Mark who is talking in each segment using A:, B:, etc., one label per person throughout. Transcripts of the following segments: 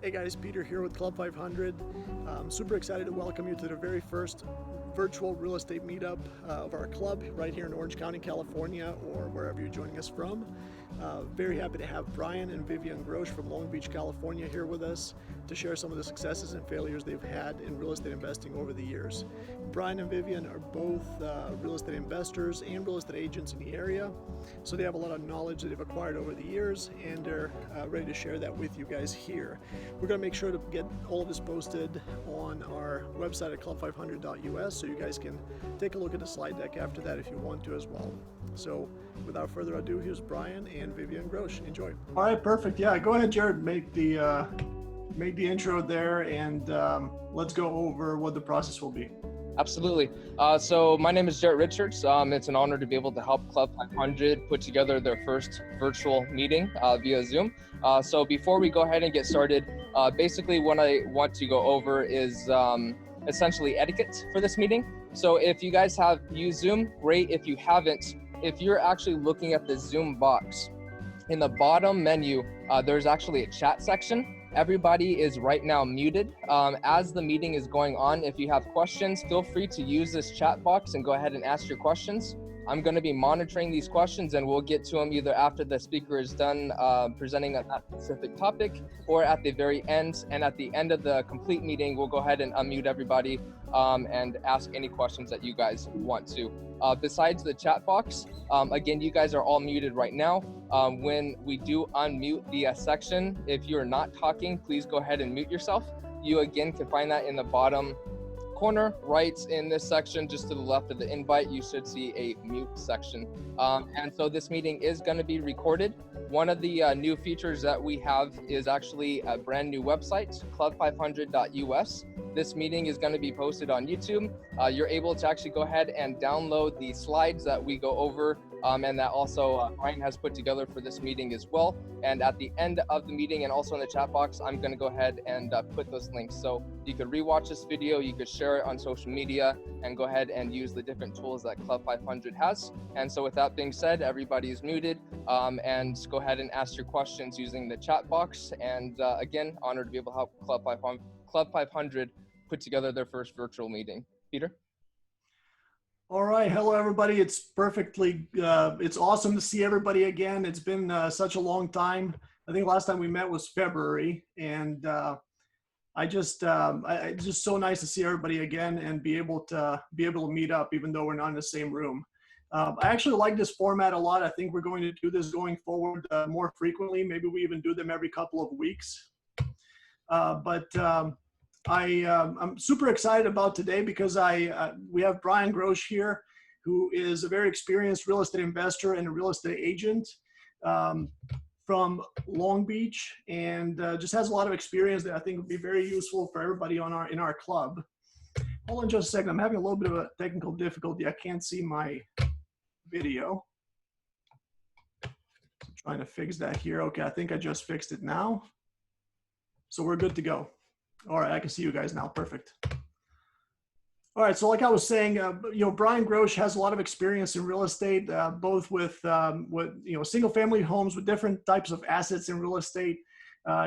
A: Hey guys, Peter here with Club 500. I'm super excited to welcome you to the very first virtual real estate meetup of our club right here in Orange County, California, or wherever you're joining us from. Very happy to have Bryan and Vivian Grosh from Long Beach, California here with us to share some of the successes and failures they've had in real estate investing over the years. Bryan and Vivian are both real estate investors and real estate agents in the area, so they have a lot of knowledge that they've acquired over the years, and they're ready to share that with you guys here. We're going to make sure to get all of this posted on our website at club500.us, so you guys can take a look at the slide deck after that if you want to as well. So without further ado, here's Bryan and Vivian Grosh. Enjoy. All right, perfect. Yeah, go ahead, Jared. Make the intro there, and let's go over what the process will be.
B: Absolutely. So my name is Jared Richards. It's an honor to be able to help Club 500 put together their first virtual meeting via Zoom. So before we go ahead and get started, basically what I want to go over is essentially etiquette for this meeting. So if you guys have used Zoom, great. If you haven't, if you're actually looking at the Zoom box, in the bottom menu, there's actually a chat section. Everybody is right now muted. As the meeting is going on, if you have questions, feel free to use this chat box and go ahead and ask your questions. I'm going to be monitoring these questions, and we'll get to them either after the speaker is done presenting on that specific topic, or at the very end. And at the end of the complete meeting, we'll go ahead and unmute everybody and ask any questions that you guys want to. Besides the chat box, again, you guys are all muted right now. When we do unmute the section, if you're not talking, please go ahead and mute yourself. You again can find that in the bottom corner right in this section, just to the left of the invite. You should see a mute section. And so this meeting is going to be recorded. One of the new features that we have is actually a brand new website, club500.us. This meeting is going to be posted on YouTube. You're able to actually go ahead and download the slides that we go over, and that also Bryan has put together for this meeting as well. And at the end of the meeting, and also in the chat box, I'm going to go ahead and put those links. So you could rewatch this video, you could share it on social media, and go ahead and use the different tools that Club 500 has. And so with that being said, everybody is muted, and go ahead and ask your questions using the chat box. And again, honored to be able to help Club 500 put together their first virtual meeting. Peter?
A: All right. Hello, everybody. It's it's awesome to see everybody again. It's been such a long time. I think last time we met was February, and it's just so nice to see everybody again and be able to meet up, even though we're not in the same room. I actually like this format a lot. I think we're going to do this going forward more frequently. Maybe we even do them every couple of weeks. I'm super excited about today because we have Bryan Grosh here, who is a very experienced real estate investor and a real estate agent from Long Beach, and just has a lot of experience that I think would be very useful for everybody in our club. Hold on just a second. I'm having a little bit of a technical difficulty. I can't see my video. I'm trying to fix that here. Okay, I think I just fixed it now. So we're good to go. All right, I can see you guys now. Perfect. All right, so like I was saying, Bryan Grosh has a lot of experience in real estate, both with single-family homes with different types of assets in real estate.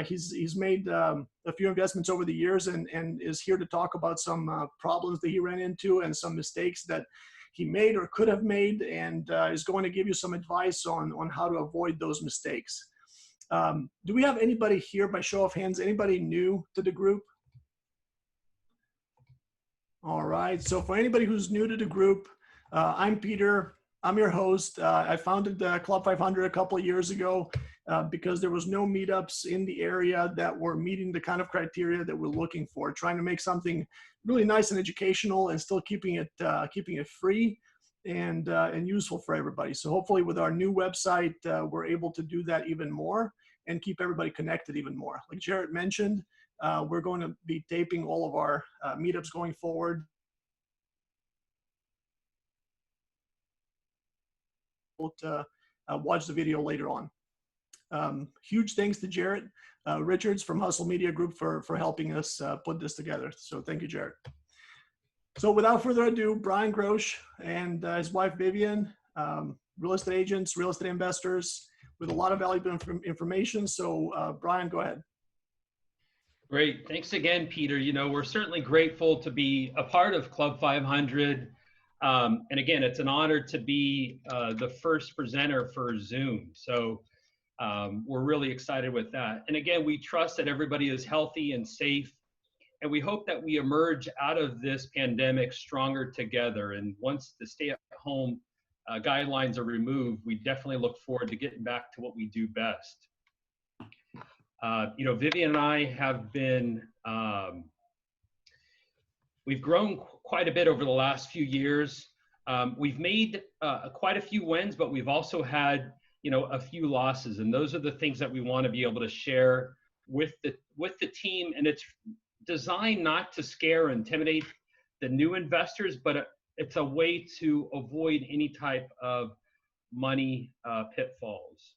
A: He's made a few investments over the years, and is here to talk about some problems that he ran into and some mistakes that he made or could have made, and is going to give you some advice on how to avoid those mistakes. Do we have anybody here, by show of hands, anybody new to the group? All right, so for anybody who's new to the group, I'm Peter. I'm your host. I founded Club 500 a couple of years ago because there was no meetups in the area that were meeting the kind of criteria that we're looking for, trying to make something really nice and educational and still keeping it free and useful for everybody. So hopefully with our new website, we're able to do that even more and keep everybody connected even more. Like Jared mentioned, we're going to be taping all of our meetups going forward. To watch the video later on. Huge thanks to Jared Richards from Hustle Media Group for helping us put this together. So thank you, Jared. So without further ado, Bryan Grosh and his wife, Vivian, real estate agents, real estate investors with a lot of valuable information. So Bryan, go ahead.
C: Great. Thanks again, Peter. You know, we're certainly grateful to be a part of Club 500. And again, it's an honor to be the first presenter for Zoom. So we're really excited with that. And again, we trust that everybody is healthy and safe. And we hope that we emerge out of this pandemic stronger together. And once the stay-at-home guidelines are removed, we definitely look forward to getting back to what we do best. You know, Vivian and I have been, we've grown quite a bit over the last few years. We've made quite a few wins, but we've also had, you know, a few losses. And those are the things that we want to be able to share with the team. And it's designed not to scare or intimidate the new investors, but it's a way to avoid any type of money pitfalls.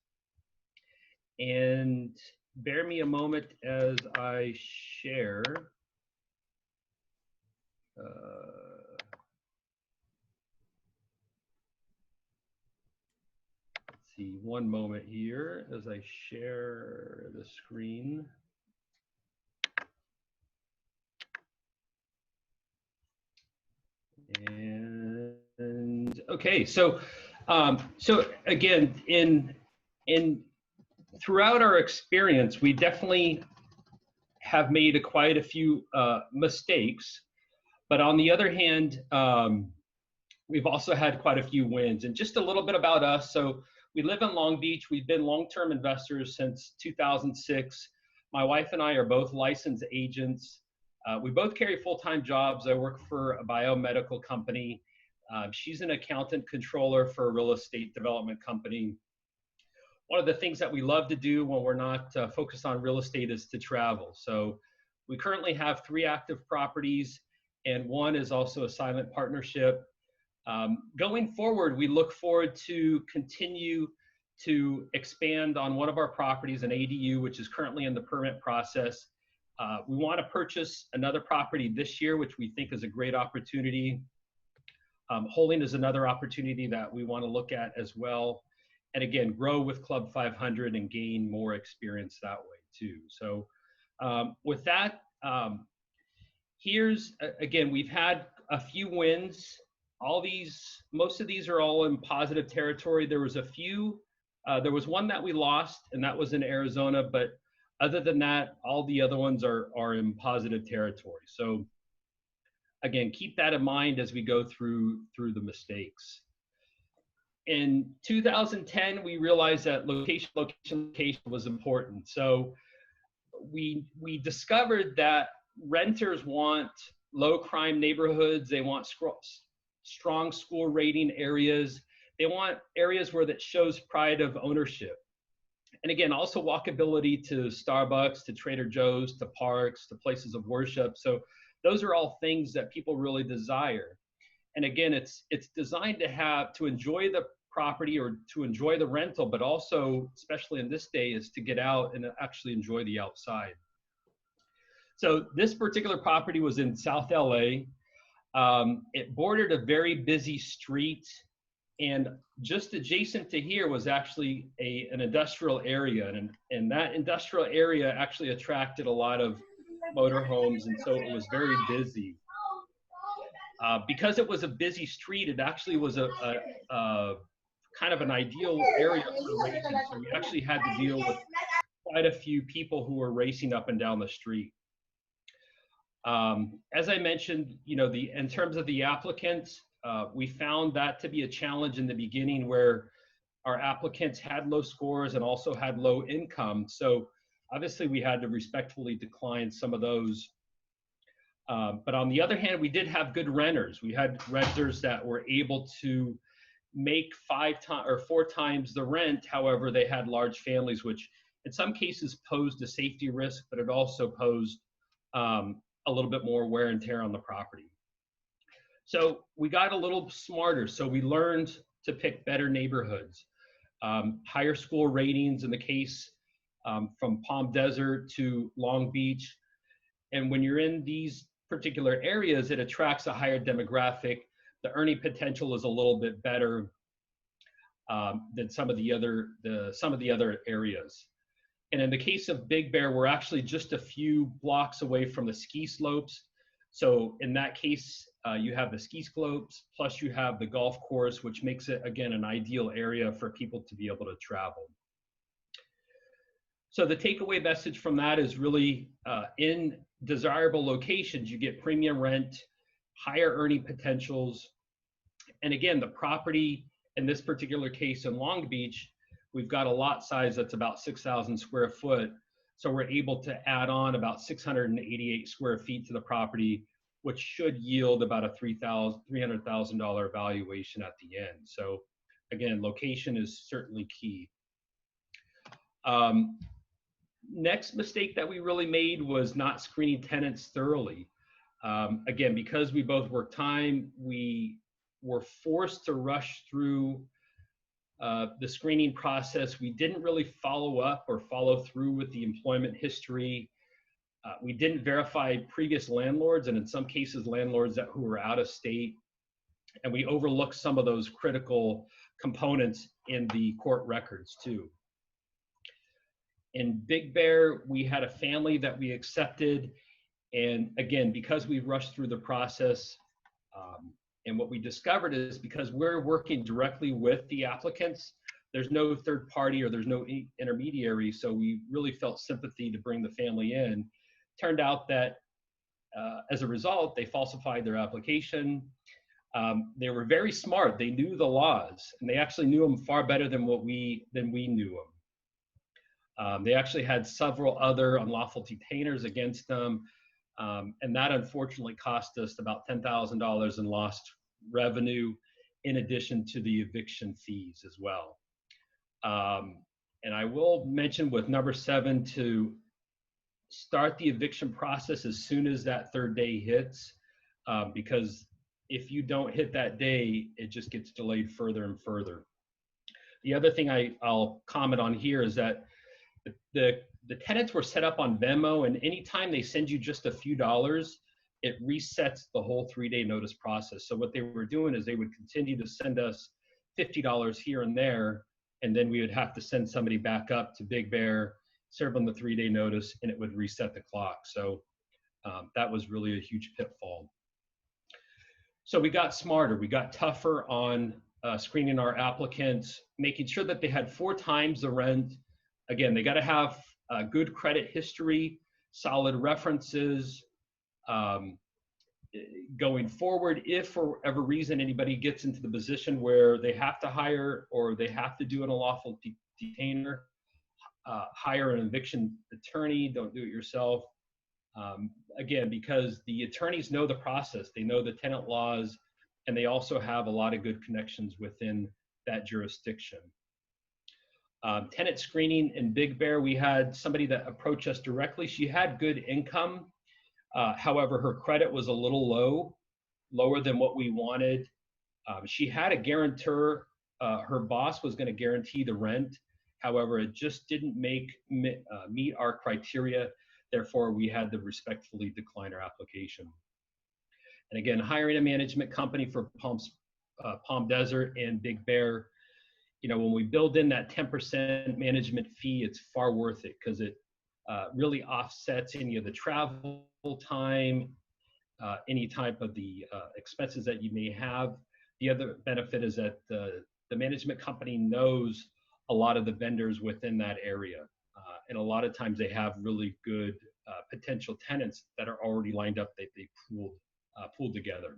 C: And bear me a moment as I share. Let's see, one moment here as I share the screen. And okay, so again, in throughout our experience, we definitely have made quite a few mistakes, but on the other hand, we've also had quite a few wins. And just a little bit about us. So we live in Long Beach. We've been long-term investors since 2006. My wife and I are both licensed agents. We both carry full-time jobs. I work for a biomedical company. She's an accountant controller for a real estate development company. One of the things that we love to do when we're not focused on real estate is to travel. So we currently have 3 active properties, and 1 is also a silent partnership. Going forward, we look forward to continue to expand on one of our properties, an ADU, which is currently in the permit process. We want to purchase another property this year, which we think is a great opportunity. Holding is another opportunity that we want to look at as well. And again, grow with Club 500 and gain more experience that way too. So with that, here's, again, we've had a few wins. Most of these are all in positive territory. There was a few, there was one that we lost, and that was in Arizona, but other than that, all the other ones are in positive territory. So again, keep that in mind as we go through the mistakes. In 2010, we realized that location was important. So we discovered that renters want low crime neighborhoods. They want strong school rating areas. They want areas where that shows pride of ownership. And again, also walkability to Starbucks, to Trader Joe's, to parks, to places of worship. So those are all things that people really desire. And again, it's designed to enjoy the property or to enjoy the rental, but also, especially in this day, is to get out and actually enjoy the outside. So this particular property was in South LA. It bordered a very busy street, and just adjacent to here was actually an industrial area, and that industrial area actually attracted a lot of motorhomes, and so it was very busy. Because it was a busy street, it actually was a kind of an ideal area for racing. So we actually had to deal with quite a few people who were racing up and down the street. As I mentioned, you know, in terms of the applicants, we found that to be a challenge in the beginning, where our applicants had low scores and also had low income. So obviously we had to respectfully decline some of those. But on the other hand, we did have good renters. We had renters that were able to make 4 times the rent. However, they had large families, which in some cases posed a safety risk, but it also posed a little bit more wear and tear on the property. So we got a little smarter. So we learned to pick better neighborhoods, higher school ratings in the case from Palm Desert to Long Beach. And when you're in these particular areas, it attracts a higher demographic. The earning potential is a little bit better than some of the other areas. And in the case of Big Bear, we're actually just a few blocks away from the ski slopes. So in that case, you have the ski slopes, plus you have the golf course, which makes it, again, an ideal area for people to be able to travel. So the takeaway message from that is really in desirable locations, you get premium rent, higher earning potentials. And again, the property in this particular case in Long Beach, we've got a lot size that's about 6,000 square foot. So we're able to add on about 688 square feet to the property, which should yield about a $300,000 valuation at the end. So again, location is certainly key. Next mistake that we really made was not screening tenants thoroughly. Again, because we both work time, we were forced to rush through the screening process. We didn't really follow up or follow through with the employment history. We didn't verify previous landlords, and in some cases, landlords who were out of state. And we overlooked some of those critical components in the court records too. In Big Bear, we had a family that we accepted. And again, because we rushed through the process, and what we discovered is because we're working directly with the applicants, there's no third party or there's no intermediary. So we really felt sympathy to bring the family in. Turned out that as a result, they falsified their application. They were very smart. They knew the laws, and they actually knew them far better than we knew them. They actually had several other unlawful detainers against them. And that unfortunately cost us about $10,000 in lost revenue, in addition to the eviction fees as well. And I will mention with number 7 to start the eviction process as soon as that third day hits, because if you don't hit that day, it just gets delayed further and further. The other thing I'll comment on here is that the tenants were set up on Venmo, and anytime they send you just a few dollars, it resets the whole 3-day notice process. So what they were doing is they would continue to send us $50 here and there, and then we would have to send somebody back up to Big Bear, serve them the 3-day notice, and it would reset the clock. So that was really a huge pitfall. So we got smarter. We got tougher on screening our applicants, making sure that they had 4 times the rent. Again, they got to have good credit history, solid references. Going forward, if for whatever reason anybody gets into the position where they have to hire or they have to do an unlawful detainer, hire an eviction attorney, don't do it yourself. Again, because the attorneys know the process, they know the tenant laws, and they also have a lot of good connections within that jurisdiction. Tenant screening in Big Bear, we had somebody that approached us directly. She had good income. However, her credit was a little lower than what we wanted. She had a guarantor. Her boss was going to guarantee the rent. However, it just didn't meet our criteria. Therefore, we had to respectfully decline her application. And again, hiring a management company for Palm Desert and Big Bear, when we build in that 10% management fee, it's far worth it because it really offsets any of the travel time, any type of the expenses that you may have. The other benefit is that the management company knows a lot of the vendors within that area. And a lot of times they have really good potential tenants that are already lined up that they pooled together.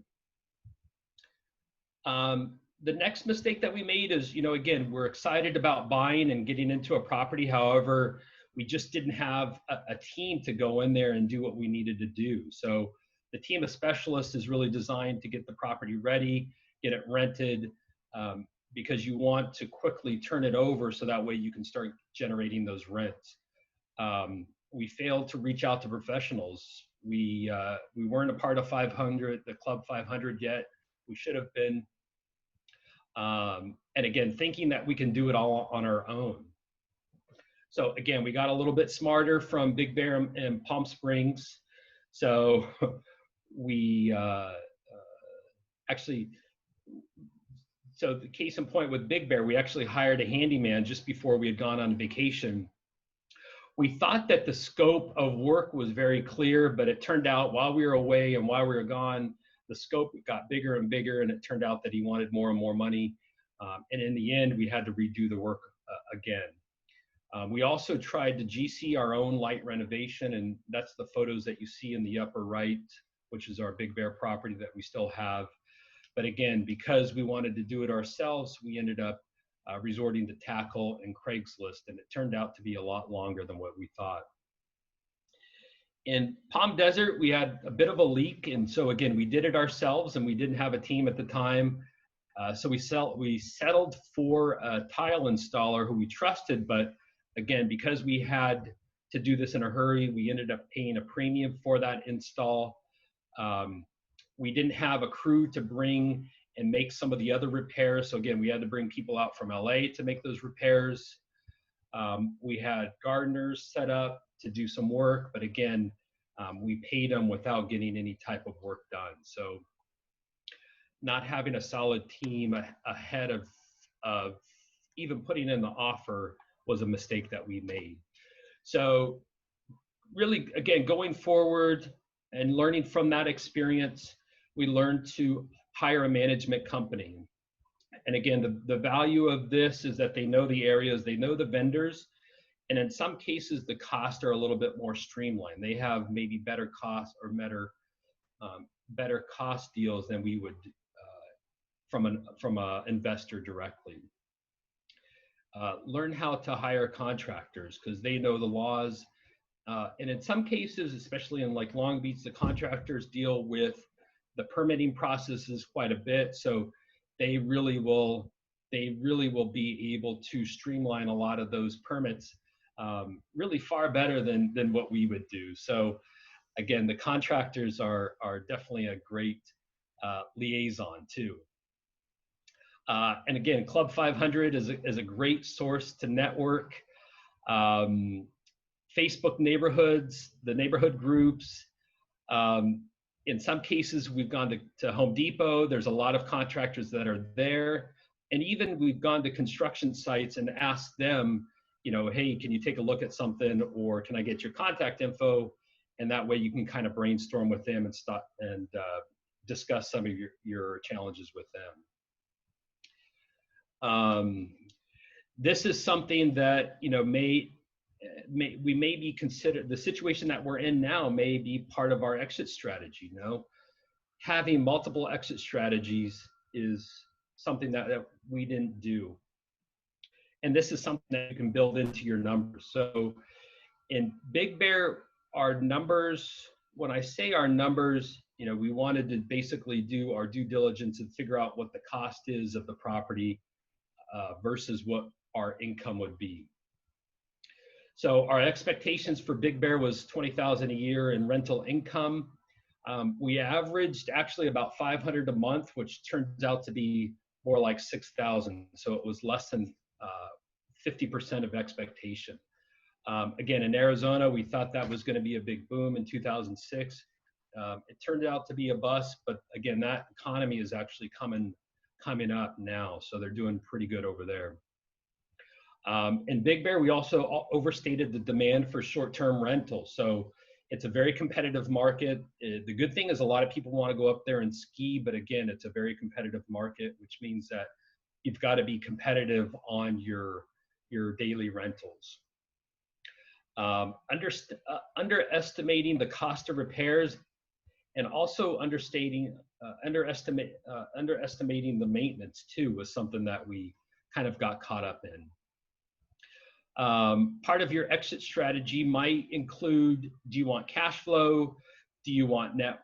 C: The next mistake that we made is, again, we're excited about buying and getting into a property. However, we just didn't have a team to go in there and do what we needed to do. So the team of specialists is really designed to get the property ready, get it rented, because you want to quickly turn it over so that way you can start generating those rents. We failed to reach out to professionals. We weren't a part of the Club 500 yet. We should have been. And again, thinking that we can do it all on our own. So again, we got a little bit smarter from Big Bear and Palm Springs. So we so the case in point with Big Bear, we actually hired a handyman just before we had gone on vacation. we thought that the scope of work was very clear, but it turned out while we were away and while we were gone, the scope got bigger and bigger, and it turned out that he wanted more and more money. And in the end, we had to redo the work again. We also tried to GC our own light renovation, and that's the photos that you see in the upper right, which is our Big Bear property that we still have. But again, because we wanted to do it ourselves, we ended up resorting to Tackle and Craigslist, and it turned out to be a lot longer than what we thought. In Palm Desert, we had a bit of a leak, and so again, we did it ourselves, and we didn't have a team at the time. So we settled for a tile installer who we trusted, but again, because we had to do this in a hurry, we ended up paying a premium for that install. We didn't have a crew to bring and make some of the other repairs. So again, we had to bring people out from LA to make those repairs. We had gardeners set up to do some work, but again, we paid them without getting any type of work done. So not having a solid team ahead of even putting in the offer was a mistake that we made. So really, again, going forward and learning from that experience, we learned to hire a management company. And again, the value of this is that they know the areas, they know the vendors, and in some cases, the costs are a little bit more streamlined. They have maybe better costs or better cost deals than we would from an investor directly. Learn how to hire contractors because they know the laws. And in some cases, especially in like Long Beach, the contractors deal with the permitting processes quite a bit. So they really will be able to streamline a lot of those permits really far better than what we would do. So again, the contractors are definitely a great liaison too. And again, Club 500 is a great source to network. Facebook neighborhoods, the neighborhood groups. In some cases, we've gone to Home Depot. There's a lot of contractors that are there. And even we've gone to construction sites and asked them, you know, hey, can you take a look at something, or can I get your contact info? And that way you can kind of brainstorm with them and discuss some of your challenges with them. This is something that, you know, we may be considered, the situation that we're in now may be part of our exit strategy. You know, having multiple exit strategies is something that we didn't do. And this is something that you can build into your numbers. So in Big Bear, our numbers, when I say our numbers, you know, we wanted to basically do our due diligence and figure out what the cost is of the property versus what our income would be. So our expectations for Big Bear was $20,000 a year in rental income. We averaged actually about $500 a month, which turns out to be more like $6,000. So it was less than 50% of expectation. Again, in Arizona, we thought that was going to be a big boom in 2006. It turned out to be a bust, but again, that economy is actually coming up now. So they're doing pretty good over there. In Big Bear, we also overstated the demand for short-term rentals. So it's a very competitive market. The good thing is a lot of people want to go up there and ski, but again, it's a very competitive market, which means that you've got to be competitive on your daily rentals. Underestimating the cost of repairs, and also underestimating the maintenance too was something that we kind of got caught up in. Part of your exit strategy might include, do you want cash flow? Do you want net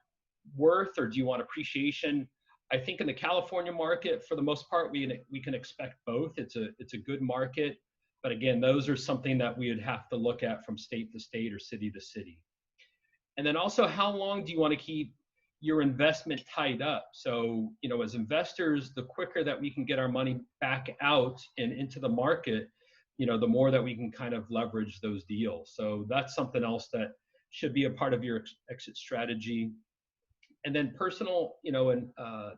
C: worth, or do you want appreciation? I think in the California market, for the most part, we can expect both. It's a good market, but again, those are something that we would have to look at from state to state or city to city. And then also, how long do you want to keep your investment tied up? So, you know, as investors, the quicker that we can get our money back out and into the market, you know, the more that we can kind of leverage those deals. So that's something else that should be a part of your exit strategy. And then personal, you know, and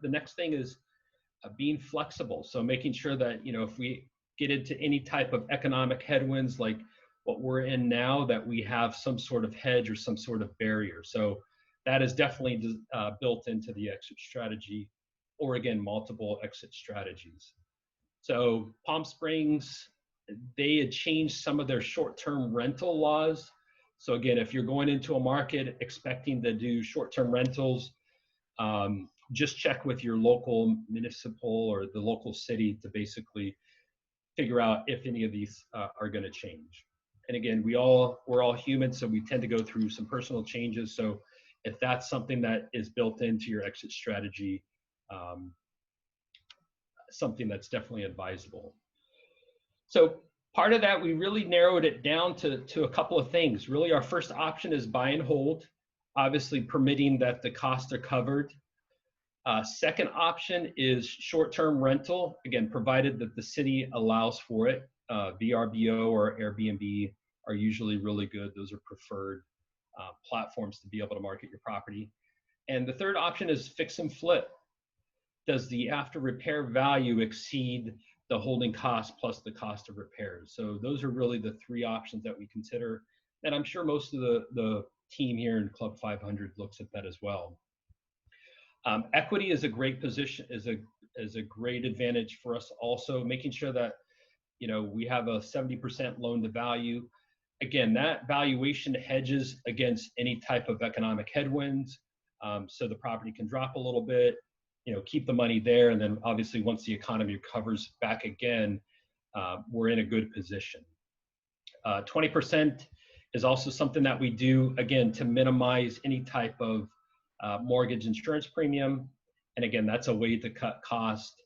C: the next thing is being flexible. So making sure that, you know, if we get into any type of economic headwinds, like what we're in now that we have some sort of hedge or some sort of barrier. So that is definitely built into the exit strategy, or again, multiple exit strategies. So Palm Springs, they had changed some of their short-term rental laws. So again, if you're going into a market expecting to do short-term rentals, just check with your local municipal or the local city to basically figure out if any of these are going to change. And again, we're all human, so we tend to go through some personal changes. So if that's something that is built into your exit strategy, something that's definitely advisable. So part of that, we really narrowed it down to a couple of things. Really, our first option is buy and hold, obviously permitting that the costs are covered. Second option is short-term rental, again, provided that the city allows for it. VRBO or Airbnb are usually really good. Those are preferred platforms to be able to market your property. And the third option is fix and flip. Does the after repair value exceed the holding cost plus the cost of repairs? So those are really the three options that we consider. And I'm sure most of the team here in Club 500 looks at that as well. Equity is a great position, is a great advantage for us also, making sure that, you know, we have a 70% loan to value. Again, that valuation hedges against any type of economic headwinds. So the property can drop a little bit, you know, keep the money there. And then obviously once the economy recovers back again, we're in a good position. 20% is also something that we do, again, to minimize any type of mortgage insurance premium. And again, that's a way to cut cost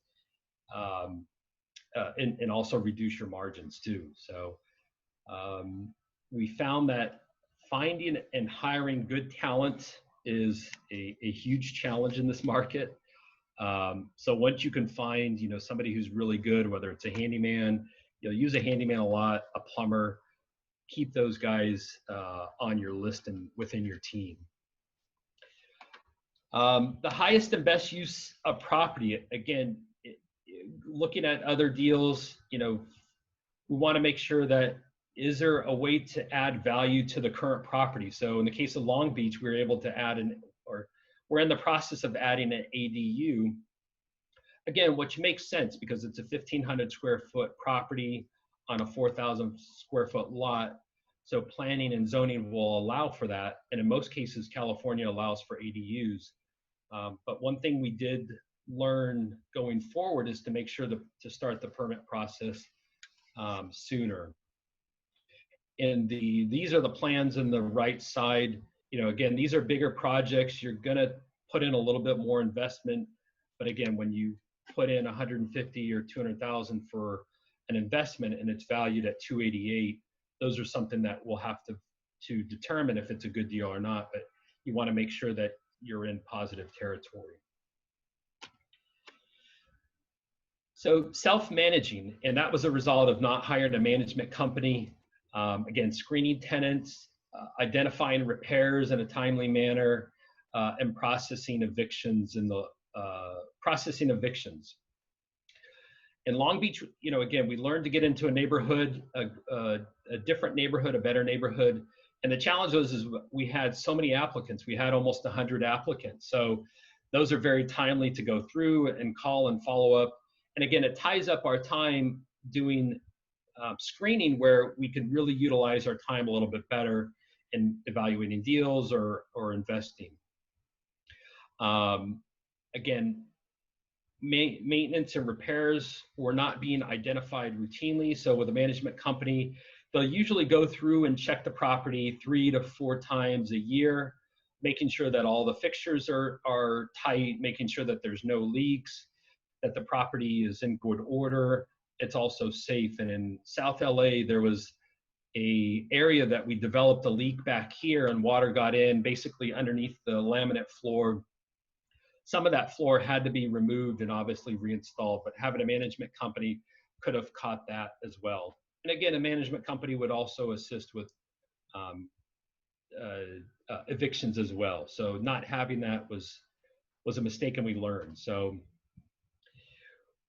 C: and also reduce your margins too. So we found that finding and hiring good talent is a huge challenge in this market. So once you can find, you know, somebody who's really good, whether it's a handyman, you know, use a handyman a lot, a plumber, keep those guys on your list and within your team. The highest and best use of property, again, looking at other deals, you know, we want to make sure that, is there a way to add value to the current property? So in the case of Long Beach, we were able to add we're in the process of adding an ADU. Again, which makes sense because it's a 1,500 square foot property on a 4,000 square foot lot. So planning and zoning will allow for that. And in most cases, California allows for ADUs. But one thing we did learn going forward is to make sure to start the permit process sooner. And these are the plans on the right side. You know, again, these are bigger projects. You're gonna put in a little bit more investment. But again, when you put in 150 or 200,000 for an investment and it's valued at 288, those are something that we'll have to determine if it's a good deal or not. But you want to make sure that you're in positive territory. So self-managing, and that was a result of not hiring a management company. Again, screening tenants, identifying repairs in a timely manner, and processing evictions In Long Beach, you know, again, we learned to get into a neighborhood, a different neighborhood, a better neighborhood. And the challenge is we had so many applicants. We had almost 100 applicants. So those are very timely to go through and call and follow up. And again, it ties up our time doing screening where we can really utilize our time a little bit better in evaluating deals or investing. Again, maintenance and repairs were not being identified routinely. So with a management company, they'll usually go through and check the property 3 to 4 times a year, making sure that all the fixtures are tight, making sure that there's no leaks, that the property is in good order. It's also safe. And in South LA, there was a area that we developed a leak back here and water got in basically underneath the laminate floor. Some of that floor had to be removed and obviously reinstalled, but having a management company could have caught that as well. And again, a management company would also assist with evictions as well. So not having that was a mistake, and we learned. So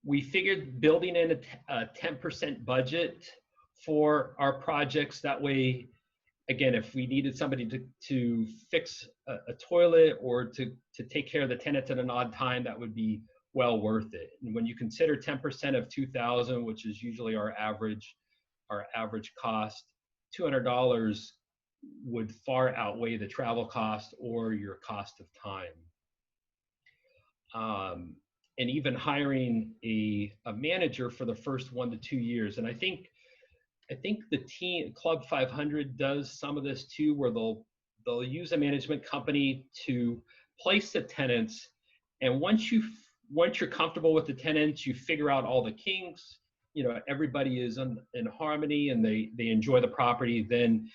C: we figured building in a 10% budget for our projects. That way, again, if we needed somebody to fix a toilet or to take care of the tenants at an odd time, that would be well worth it. And when you consider 10% of 2,000, which is usually our average cost, $200 would far outweigh the travel cost or your cost of time. And even hiring a manager for the first 1 to 2 years. And I think the team Club 500 does some of this too, where they'll use a management company to place the tenants. And once you're comfortable with the tenants, you figure out all the kinks, everybody is in harmony and they enjoy the property. Then,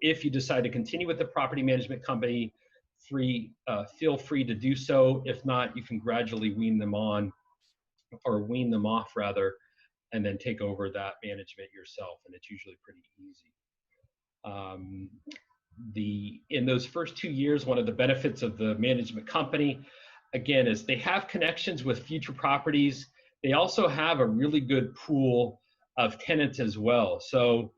C: if you decide to continue with the property management company, feel free to do so. If not, you can gradually wean them off rather, and then take over that management yourself. And it's usually pretty easy. In those first 2 years, one of the benefits of the management company, again, is they have connections with future properties. They also have a really good pool of tenants as well. So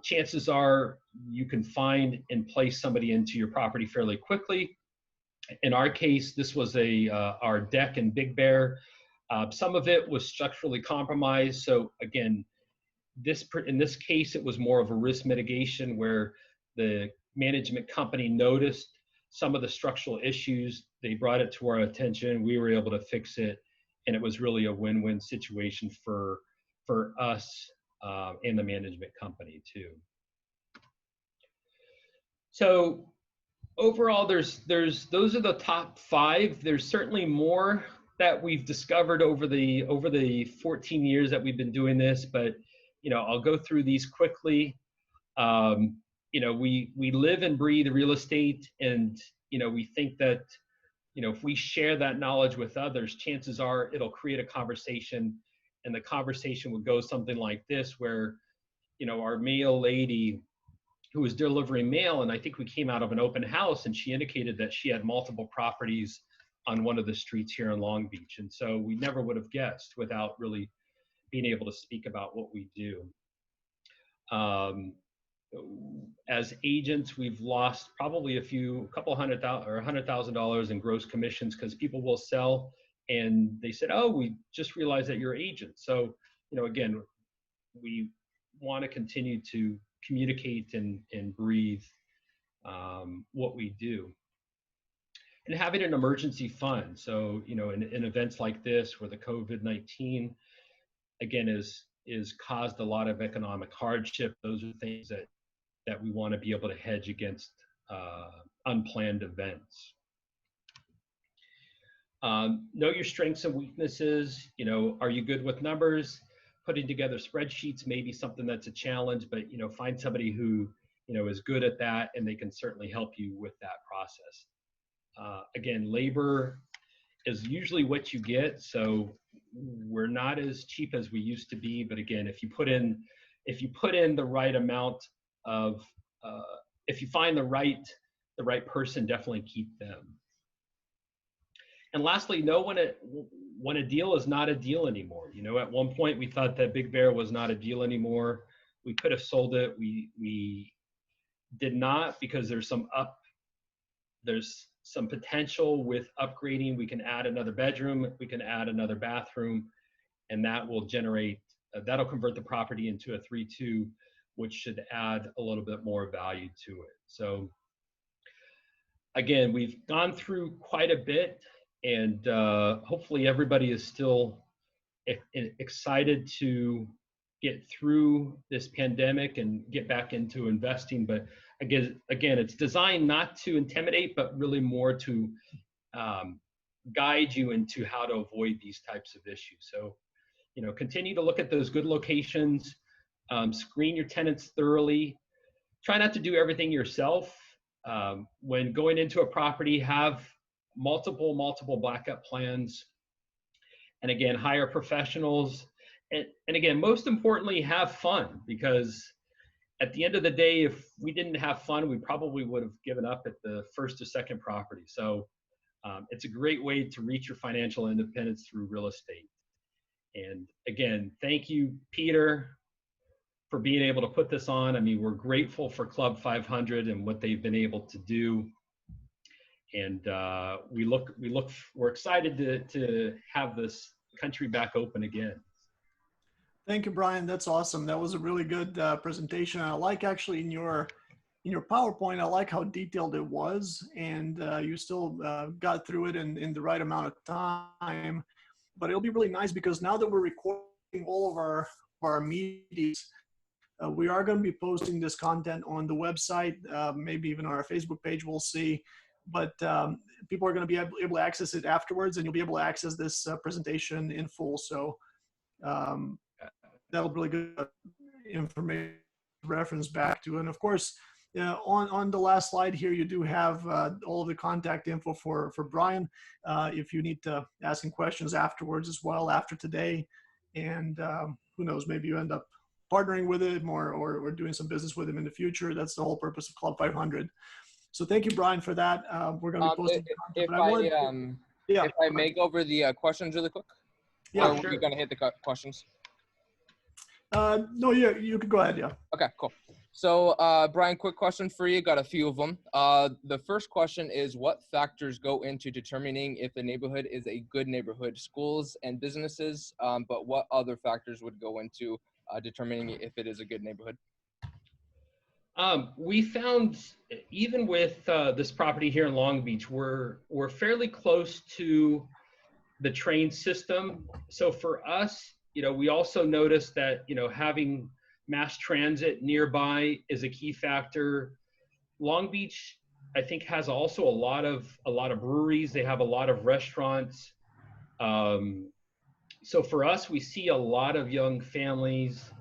C: chances are you can find and place somebody into your property fairly quickly. In our case, this was our deck in Big Bear. Some of it was structurally compromised. So again, in this case, it was more of a risk mitigation where the management company noticed some of the structural issues. They brought it to our attention. We were able to fix it. And it was really a win-win situation for us and the management company too. So overall, those are the top 5. There's certainly more that we've discovered over the 14 years that we've been doing this, but I'll go through these quickly. We live and breathe real estate, and we think that if we share that knowledge with others, chances are it'll create a conversation, and the conversation would go something like this, where our mail lady who was delivering mail, and I think we came out of an open house, and she indicated that she had multiple properties on one of the streets here in Long Beach. And so we never would have guessed without really being able to speak about what we do. As agents, we've lost probably $100,000 in gross commissions because people will sell and they said, "Oh, we just realized that you're agents." So, again, we want to continue to communicate and breathe what we do. And having an emergency fund. So, in events like this where the COVID-19, again, is caused a lot of economic hardship, those are things that we want to be able to hedge against unplanned events. Know your strengths and weaknesses. Are you good with numbers? Putting together spreadsheets may be something that's a challenge, but find somebody who is good at that, and they can certainly help you with that process. Again, labor is usually what you get, so we're not as cheap as we used to be. But again, if you put in the right amount of, if you find the right person, definitely keep them. And lastly, know when a deal is not a deal anymore. At one point we thought that Big Bear was not a deal anymore. We could have sold it. We did not, because there's some potential with upgrading. We can add another bedroom, we can add another bathroom, and that will that'll convert the property into a 3-2, which should add a little bit more value to it. So again, we've gone through quite a bit, and hopefully everybody is still excited to get through this pandemic and get back into investing. But again, it's designed not to intimidate, but really more to guide you into how to avoid these types of issues. So, continue to look at those good locations, screen your tenants thoroughly. Try not to do everything yourself. When going into a property, have multiple backup plans. And again, hire professionals. And again, most importantly, have fun, because at the end of the day, if we didn't have fun, we probably would have given up at the first or second property. So it's a great way to reach your financial independence through real estate. And again, thank you, Peter, for being able to put this on. I mean, we're grateful for Club 500 and what they've been able to do. And we're excited to have this country back open again.
A: Thank you, Bryan. That's awesome. That was a really good presentation. I like actually in your PowerPoint, I like how detailed it was, and you still got through it in the right amount of time. But it'll be really nice because now that we're recording all of our meetings, we are going to be posting this content on the website, maybe even on our Facebook page, we'll see. But people are going to be able to access it afterwards, and you'll be able to access this presentation in full. So that'll be really good information to reference back to. And of course, on the last slide here, you do have all of the contact info for Bryan if you need to ask him questions afterwards as well after today. And who knows, maybe you end up partnering with him or doing some business with him in the future. That's the whole purpose of Club 500. So thank you, Bryan, for that. We're going to be posting content.
B: If I may go over the questions really quick.
A: Yeah,
B: or
A: sure.
B: We're going to hit the questions.
A: No, you could go ahead. Yeah.
B: Okay, cool. So, Bryan, quick question for you. Got a few of them. The first question is, what factors go into determining if a neighborhood is a good neighborhood? Schools and businesses, but what other factors would go into determining if it is a good neighborhood?
C: We found, even with this property here in Long Beach, we're fairly close to the train system. So for us, we also noticed that, having mass transit nearby is a key factor. Long Beach, I think, has also a lot of breweries. They have a lot of restaurants. So for us, we see a lot of young families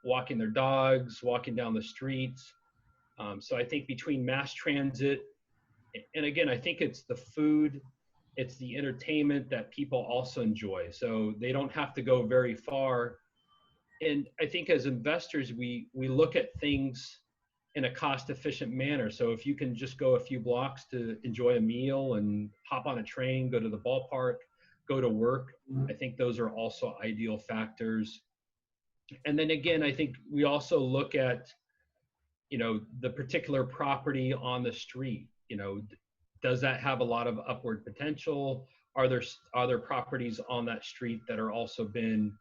C: walking their dogs, walking down the streets. So I think between mass transit, and again, I think it's the food, it's the entertainment that people also enjoy. So they don't have to go very far. And I think as investors, we look at things in a cost-efficient manner. So if you can just go a few blocks to enjoy a meal and hop on a train, go to the ballpark, go to work, I think those are also ideal factors. And then again, I think we also look at, the particular property on the street. Does that have a lot of upward potential? Are there properties on that street that are also been,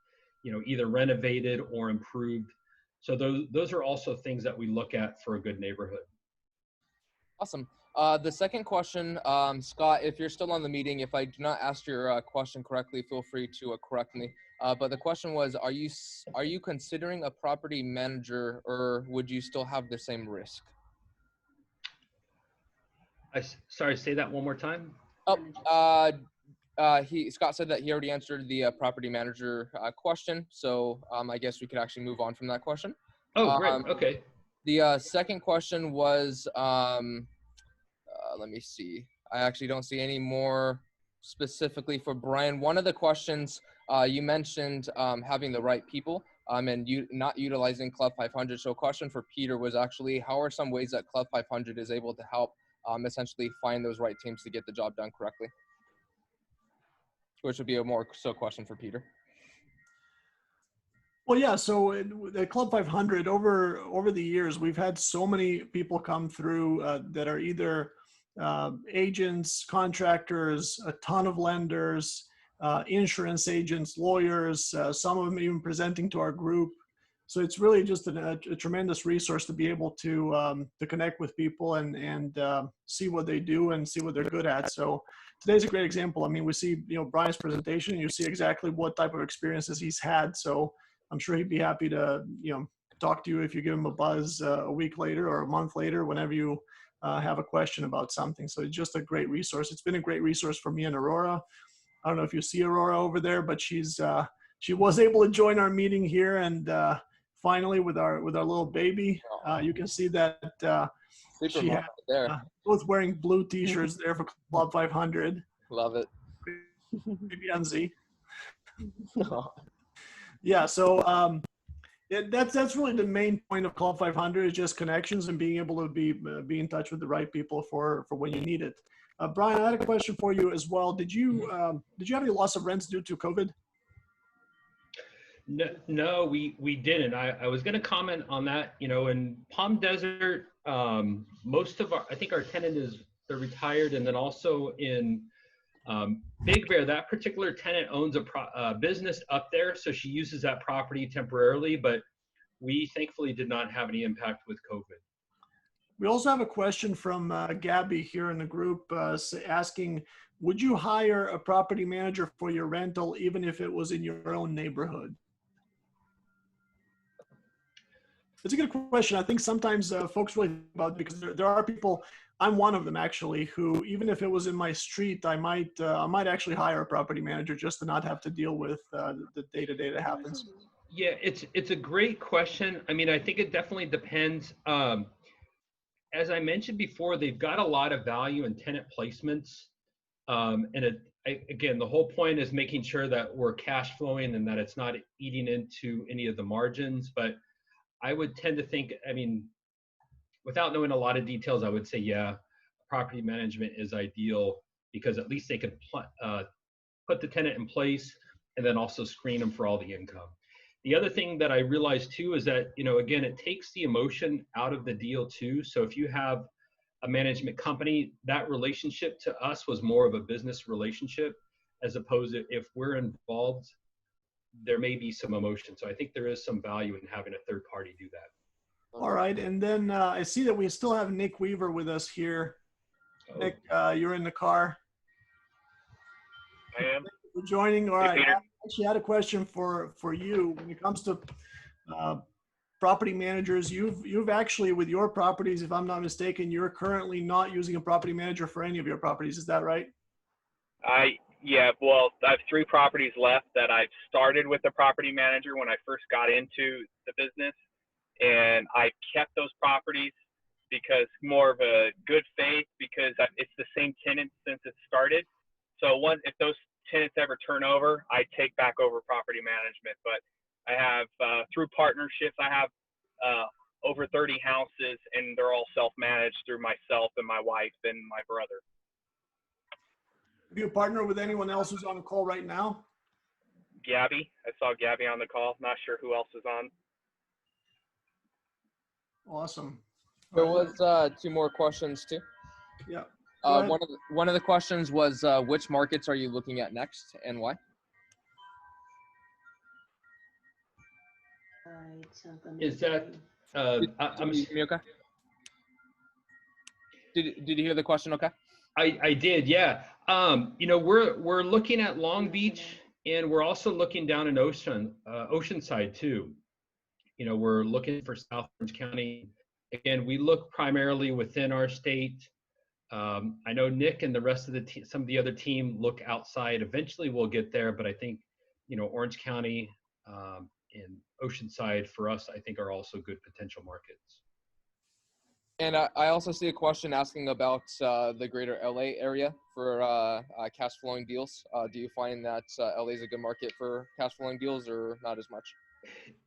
C: either renovated or improved? So those are also things that we look at for a good neighborhood.
B: Awesome. The second question, Scott, if you're still on the meeting, if I do not ask your question correctly, feel free to correct me. But the question was, are you considering a property manager, or would you still have the same risk?
C: Sorry, say that one more time.
B: Scott said that he already answered the property manager question. So I guess we could actually move on from that question.
C: Oh, great. Okay.
B: The second question was, let me see. I actually don't see any more specifically for Bryan. One of the questions you mentioned having the right people and you not utilizing Club 500. So a question for Peter was actually, how are some ways that Club 500 is able to help essentially find those right teams to get the job done correctly? Which would be a more so question for Peter.
A: Well, yeah. So at Club 500, over the years, we've had so many people come through that are either agents, contractors, a ton of lenders, insurance agents, lawyers, some of them even presenting to our group. So it's really just a tremendous resource to be able to connect with people and see what they do and see what they're good at. So today's a great example. I mean, we see, Bryan's presentation, you see exactly what type of experiences he's had. So I'm sure he'd be happy to, talk to you if you give him a buzz a week later or a month later, whenever you have a question about something. So it's just a great resource. It's been a great resource for me and Aurora. I don't know if you see Aurora over there, but she was able to join our meeting here, and finally with our little baby, you can see that she had both wearing blue t-shirts there for Club 500.
B: Love it.
A: Baby Enzi. Yeah, so that's really the main point of Club 500 is just connections and being able to be in touch with the right people for when you need it. Bryan, I had a question for you as well. Did you have any loss of rents due to COVID?
C: No, no, we didn't. I was going to comment on that. You know, in Palm Desert, most of our, I think our tenant is, they're retired, and then also in Big Bear, that particular tenant owns a business up there, so she uses that property temporarily. But we thankfully did not have any impact with COVID.
A: We also have a question from Gabby here in the group asking, would you hire a property manager for your rental even if it was in your own neighborhood? It's a good question. I think sometimes folks really think about it because there are people, I'm one of them actually, who even if it was in my street, I might actually hire a property manager just to not have to deal with the day-to-day that happens.
C: Yeah, it's a great question. I mean, I think it definitely depends. As I mentioned before, they've got a lot of value in tenant placements. Again, the whole point is making sure that we're cash flowing and that it's not eating into any of the margins. But I would tend to think, I mean, without knowing a lot of details, I would say, yeah, property management is ideal because at least they can put the tenant in place and then also screen them for all the income. The other thing that I realized too is that, you know, again, it takes the emotion out of the deal too. So if you have a management company, that relationship to us was more of a business relationship, as opposed to if we're involved, there may be some emotion. So I think there is some value in having a third party do that.
A: All right. And then I see that we still have Nick Weaver with us here. Oh. Nick, you're in the car.
D: I am.
A: Thank you for joining. All right.
D: Peter.
A: I actually had a question for you. When it comes to property managers, you've actually, with your properties, if I'm not mistaken, you're currently not using a property manager for any of your properties. Is that right?
D: Yeah, well, I have 3 properties left that I've started with the property manager when I first got into the business, and I kept those properties because more of a good faith, because it's the same tenants since it started. So if those tenants ever turn over, I take back over property management. But I have, through partnerships, I have over 30 houses, and they're all self-managed through myself and my wife and my brother.
A: Do you partner with anyone else who's on the call right now?
D: Gabby. I saw Gabby on the call. Not sure who else is on.
A: Awesome.
B: There was 2 more questions too.
A: Yeah.
B: One of the questions was which markets are you looking at next and why?
C: Is that I'm
B: okay? Did you hear the question? Okay.
C: I did, yeah. You know, we're looking at Long Beach, and we're also looking down in Oceanside too. You know, we're looking for South Orange County. Again, we look primarily within our state. I know Nick and the rest of the some of the other team look outside. Eventually, we'll get there, but I think, you know, Orange County and Oceanside for us, I think, are also good potential markets.
B: And I also see a question asking about the greater LA area for cash flowing deals. Do you find that LA is a good market for cash flowing deals or not as much?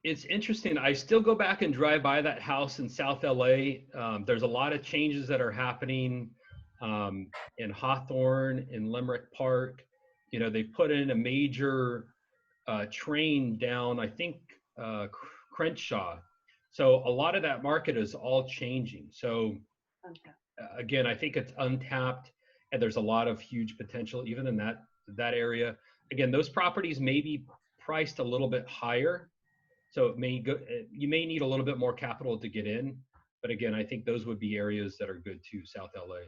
C: It's interesting. I still go back and drive by that house in South LA. There's a lot of changes that are happening in Hawthorne, in Limerick Park. You know, they put in a major train down, I think, Crenshaw. So a lot of that market is all changing. So again, I think it's untapped, and there's a lot of huge potential even in that area. Again, those properties may be priced a little bit higher, so it may go. You may need a little bit more capital to get in, but again, I think those would be areas that are good too. South LA.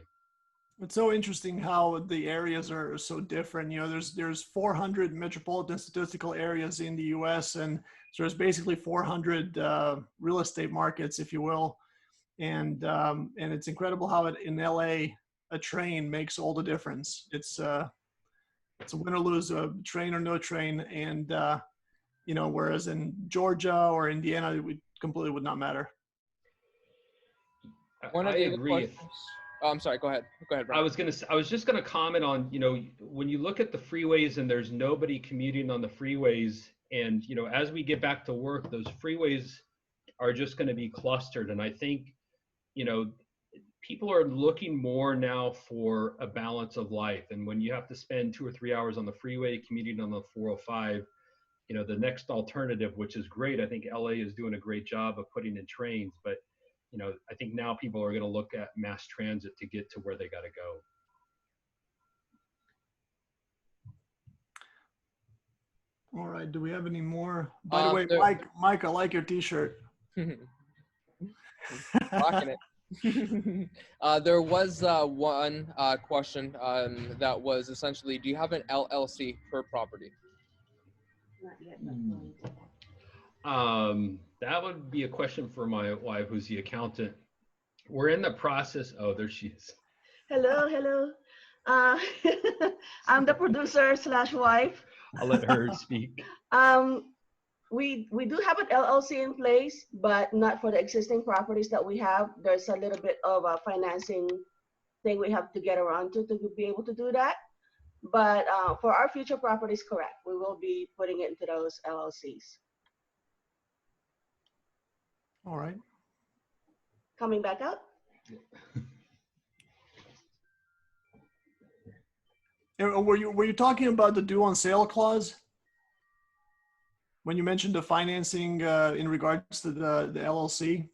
A: It's so interesting how the areas are so different. You know, there's 400 metropolitan statistical areas in the U.S. and so there's basically 400 real estate markets, if you will, and it's incredible how in L.A. a train makes all the difference. It's a win or lose, a train or no train, and you know, whereas in Georgia or Indiana, it completely would not matter.
B: One of the agree. Oh, I'm sorry. Go ahead. Go ahead, Bryan.
C: I was just gonna comment on, you know, when you look at the freeways and there's nobody commuting on the freeways, and you know, as we get back to work, those freeways are just going to be clustered. And I think, you know, people are looking more now for a balance of life. And when you have to spend 2 or 3 hours on the freeway commuting on the 405, you know, the next alternative, which is great. I think LA is doing a great job of putting in trains, but you know, I think now people are going to look at mass transit to get to where they got to go.
A: All right. Do we have any more? By the way, Mike, I like your T-shirt.
B: Rocking it. There was one question that was essentially, do you have an LLC per property?
E: Not yet,
C: That would be a question for my wife, who's the accountant. We're in the process. Oh, there she is.
E: Hello, hello. I'm the producer / wife.
C: I'll let her speak.
E: We do have an LLC in place, but not for the existing properties that we have. There's a little bit of a financing thing we have to get around to be able to do that. But for our future properties, correct, we will be putting it into those LLCs.
A: All right.
E: Coming back up.
A: Were you talking about the due on sale clause when you mentioned the financing in regards to the LLC?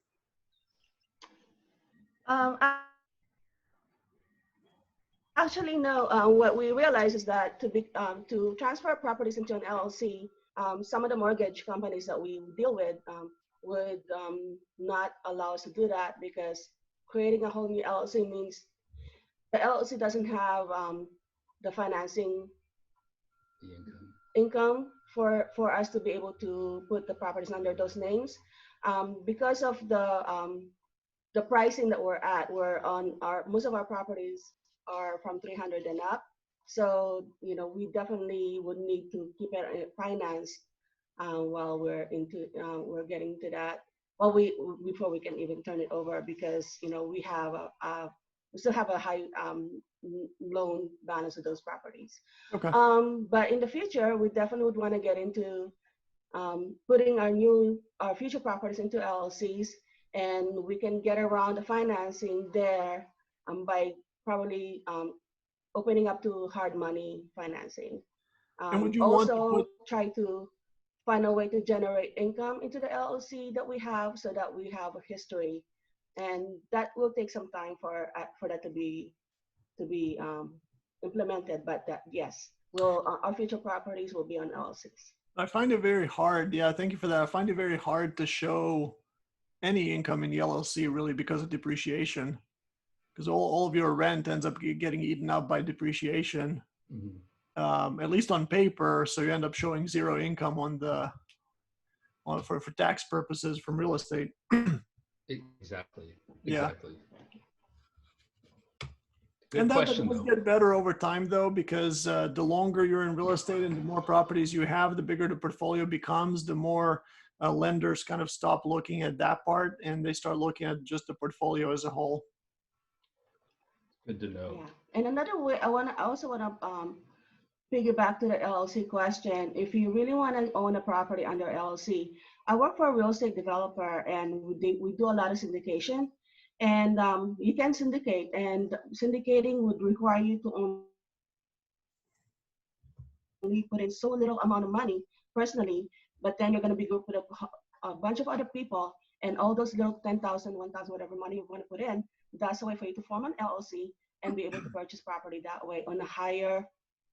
E: Actually, no. What we realize is that to transfer properties into an LLC, some of the mortgage companies that we deal with would not allow us to do that, because creating a whole new LLC means the LLC doesn't have the financing income for us to be able to put the properties under those names. Because of the pricing that we're at, most of our properties are from 300 and up. So, you know, we definitely would need to keep it financed while we're getting to that. Well, before we can even turn it over, because, you know, we still have a high loan balance of those properties.
A: Okay.
E: But in the future, we definitely would want to get into putting our future properties into LLCs, and we can get around the financing there by probably opening up to hard money financing.
A: And would you
E: also try to find a way to generate income into the LLC that we have, so that we have a history, and that will take some time for that to be implemented. But yes, our future properties will be on LLCs.
A: I find it very hard. Yeah, thank you for that. I find it very hard to show any income in the LLC, really, because of depreciation. Because all of your rent ends up getting eaten up by depreciation, at least on paper. So you end up showing zero income for tax purposes from real estate.
C: Exactly.
A: Yeah.
C: Good
A: and that
C: question,
A: does
C: though.
A: get better over time, though, because the longer you're in real estate and the more properties you have, the bigger the portfolio becomes, the more lenders kind of stop looking at that part and they start looking at just the portfolio as a whole.
C: Good to know.
E: Yeah. And another way, I also want to piggyback to the LLC question. If you really want to own a property under LLC, I work for a real estate developer, and we do a lot of syndication. And you can syndicate, and syndicating would require you to only put in so little amount of money personally, but then you're going to be grouped with a bunch of other people, and all those little 10,000, 1,000, whatever money you want to put in, that's a way for you to form an LLC and be able to purchase property that way on a higher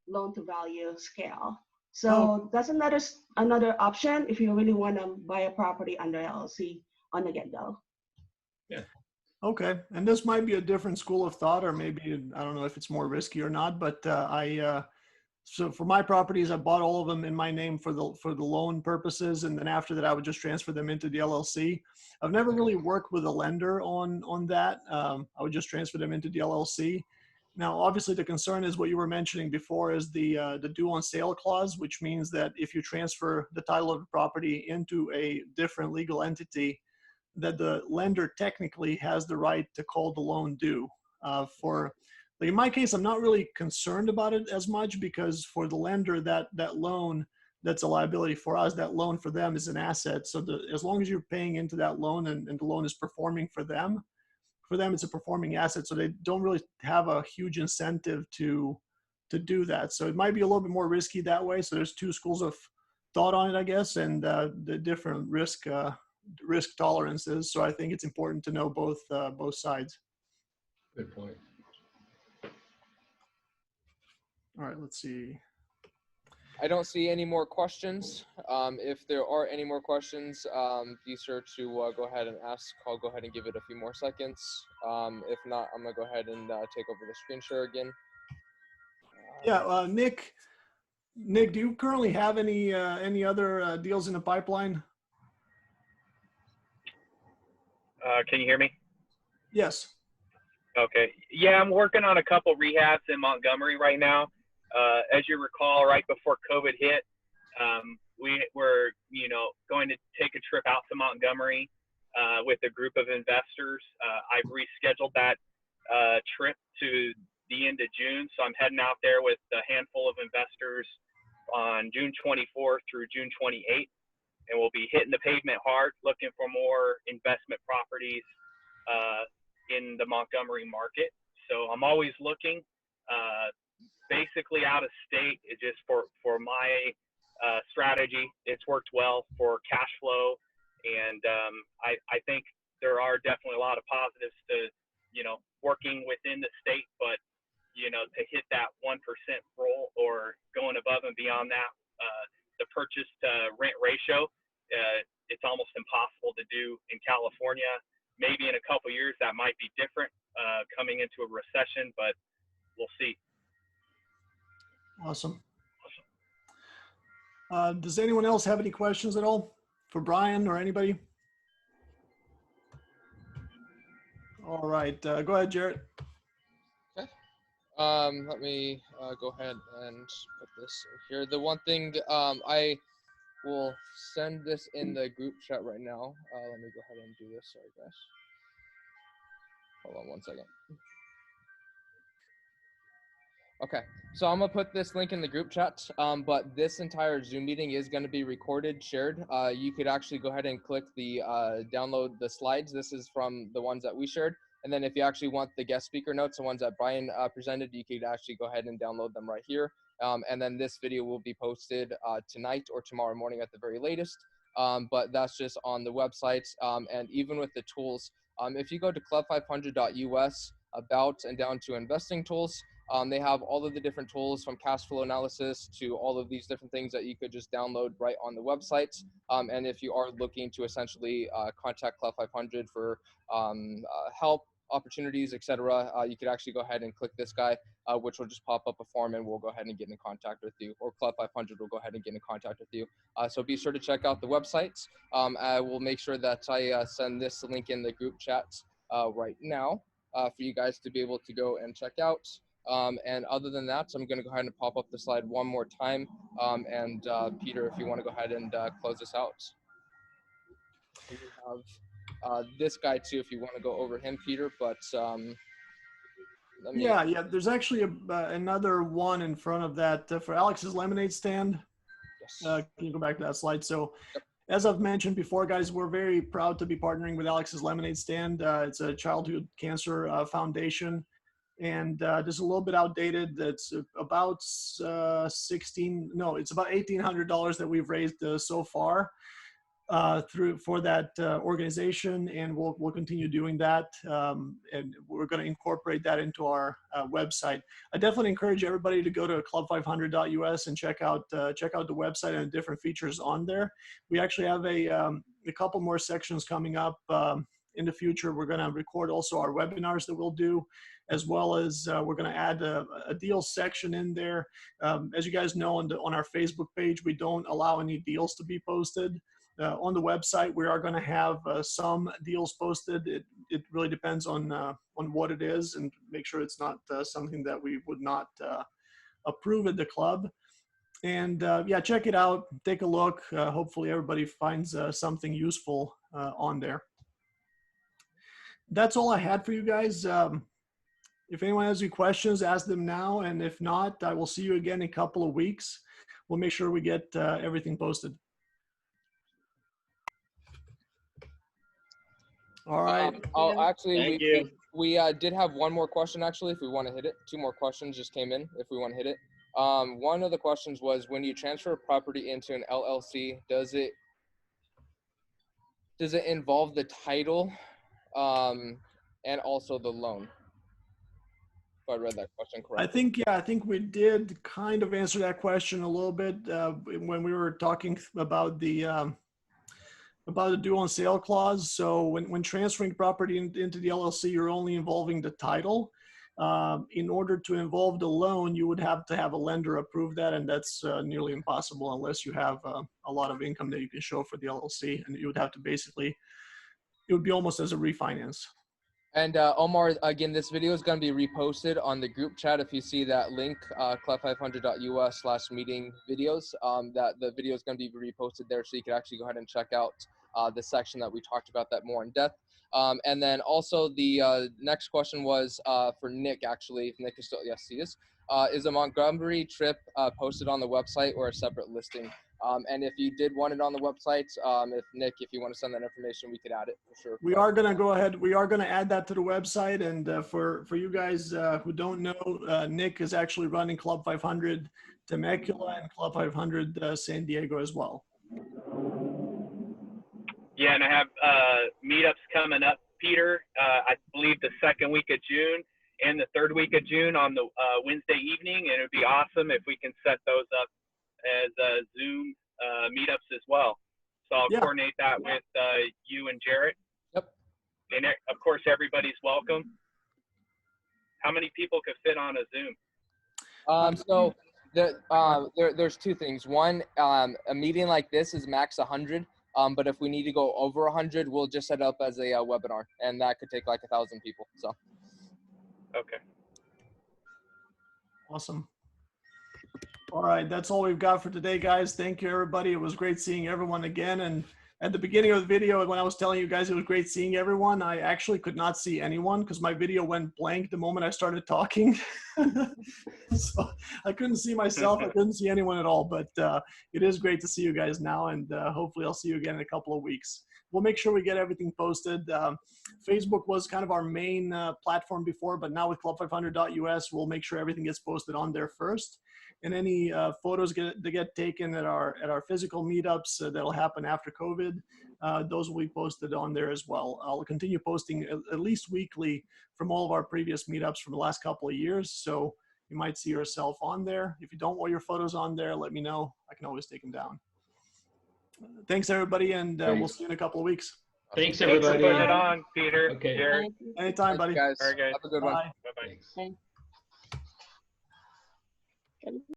E: loan to value scale. So that's another option if you really want to buy a property under LLC on the get-go.
C: Yeah.
A: Okay, and this might be a different school of thought, or maybe, I don't know if it's more risky or not, but so for my properties, I bought all of them in my name for the loan purposes, and then after that, I would just transfer them into the LLC. I've never really worked with a lender on that. I would just transfer them into the LLC. Now, obviously, the concern is what you were mentioning before, is the due on sale clause, which means that if you transfer the title of the property into a different legal entity, that the lender technically has the right to call the loan due. In my case, I'm not really concerned about it as much, because for the lender, that loan, that's a liability for us. That loan for them is an asset. So as long as you're paying into that loan and the loan is performing for them it's a performing asset. So they don't really have a huge incentive to do that. So it might be a little bit more risky that way. So there's two schools of thought on it, I guess, and the different risk tolerances. So I think it's important to know both sides.
F: Good point.
A: All right, let's see.
B: I don't see any more questions. If there are any more questions, be sure to go ahead and ask. I'll go ahead and give it a few more seconds. If not, I'm gonna go ahead and take over the screen share again.
A: Yeah, Nick, do you currently have any other deals in the pipeline?
D: Can you hear me?
A: Yes.
D: Okay. Yeah, I'm working on a couple rehabs in Montgomery right now. As you recall, right before COVID hit, we were, going to take a trip out to Montgomery with a group of investors. I've rescheduled that trip to the end of June, so I'm heading out there with a handful of investors on June 24th through June 28th, and we'll be hitting the pavement hard, looking for more investment properties in the Montgomery market. So I'm always looking. Basically out of state, it just for my strategy, it's worked well for cash flow, and I think there are definitely a lot of positives to working within the state, but to hit that 1% roll or going above and beyond that, the purchase to rent ratio, it's almost impossible to do in California. Maybe in a couple years that might be different coming into a recession, but we'll see.
A: Awesome. Does anyone else have any questions at all for Bryan or anybody? All right, go ahead, Jarrett.
B: Okay. Let me go ahead and put this here. The one thing I will send this in the group chat right now. Let me go ahead and do this. Sorry, guys. Hold on one second. Okay, so I'm gonna put this link in the group chat, but this entire Zoom meeting is gonna be recorded, shared. You could actually go ahead and click the download the slides. This is from the ones that we shared. And then if you actually want the guest speaker notes, the ones that Bryan presented, you could actually go ahead and download them right here. And then this video will be posted tonight or tomorrow morning at the very latest. But that's just on the website. And even with the tools, if you go to club500.us, about and down to investing tools, they have all of the different tools from cash flow analysis to all of these different things that you could just download right on the website. And if you are looking to essentially contact Club 500 for help, opportunities, etc., you could actually go ahead and click this guy, which will just pop up a form, and we'll go ahead and get in contact with you, or Club 500 will go ahead and get in contact with you. So be sure to check out the websites. I will make sure that I send this link in the group chat right now for you guys to be able to go and check out. And other than that, so I'm going to go ahead and pop up the slide one more time. And Peter, if you want to go ahead and close this out. We have this guy too, if you want to go over him, Peter, but
A: yeah, there's actually another one in front of that for Alex's lemonade stand.
B: Yes.
A: Can you go back to that slide? So as I've mentioned before, guys, we're very proud to be partnering with Alex's lemonade stand. It's a childhood cancer foundation, and just a little bit outdated. That's about it's about $1,800 that we've raised so far for that organization, and we'll continue doing that, and we're going to incorporate that into our website. I definitely encourage everybody to go to club500.us and check out the website and the different features on there. We actually have a couple more sections coming up in the future. We're going to record also our webinars that we'll do, as well as we're going to add a deal section in there. As you guys know, on our Facebook page, we don't allow any deals to be posted. On the website, we are going to have some deals posted. It really depends on what it is, and make sure it's not something that we would not approve at the club. And yeah, check it out, take a look. Hopefully everybody finds something useful on there. That's all I had for you guys. If anyone has any questions, ask them now. And if not, I will see you again in a couple of weeks. We'll make sure we get everything posted. All right.
B: We did have one more question, actually, if we want to hit it. Two more questions just came in, if we want to hit it. One of the questions was, when you transfer a property into an LLC, does it involve the title and also the loan? If I read that question correctly.
A: I think we did kind of answer that question a little bit when we were talking about the due on sale clause. So when transferring property into the LLC, you're only involving the title. In order to involve the loan, you would have to have a lender approve that, and that's nearly impossible unless you have a lot of income that you can show for the LLC, and you would have to basically, it would be almost as a refinance.
B: And Omar, again, this video is going to be reposted on the group chat. If you see that link, club500.us/meeting videos, that the video is going to be reposted there, so you can actually go ahead and check out the section that we talked about that more in depth. And then also the next question was for Nick, actually. If Nick is still, yes, he is. Is a Montgomery trip posted on the website or a separate listing? And if you did want it on the website, if Nick, if you want to send that information, we could add it for sure.
A: We are going to go ahead. We are going to add that to the website. And for you guys who don't know, Nick is actually running Club 500 Temecula and Club 500 San Diego as well.
D: Yeah, and I have meetups coming up, Peter. I believe the second week of June and the third week of June on the Wednesday evening, and it would be awesome if we can set those up as Zoom meetups as well. So I'll coordinate that with you and Jarrett.
B: Yep.
D: And of course, everybody's welcome. How many people could fit on a Zoom?
B: So there's two things. One, a meeting like this is max 100. But if we need to go over 100, we'll just set up as a webinar, and that could take like 1,000 people. So.
D: Okay.
A: Awesome. All right, that's all we've got for today, guys. Thank you, everybody. It was great seeing everyone again. And at the beginning of the video, when I was telling you guys it was great seeing everyone, I actually could not see anyone because my video went blank the moment I started talking. So I couldn't see myself. I couldn't see anyone at all. But it is great to see you guys now. And hopefully I'll see you again in a couple of weeks. We'll make sure we get everything posted. Facebook was kind of our main platform before, but now with club500.us, we'll make sure everything gets posted on there first. And any photos that get taken at our physical meetups that'll happen after COVID, those will be posted on there as well. I'll continue posting at least weekly from all of our previous meetups from the last couple of years. So you might see yourself on there. If you don't want your photos on there, let me know. I can always take them down. Thanks, everybody, and we'll see you in a couple of weeks.
C: Thanks,
D: Thanks for
C: everybody.
D: putting it on, Peter.
C: Okay.
D: Jarrett.
A: Anytime, buddy.
B: Guys,
D: All right, guys.
B: have a good one.
A: Bye.
D: Bye-bye.
E: Okay.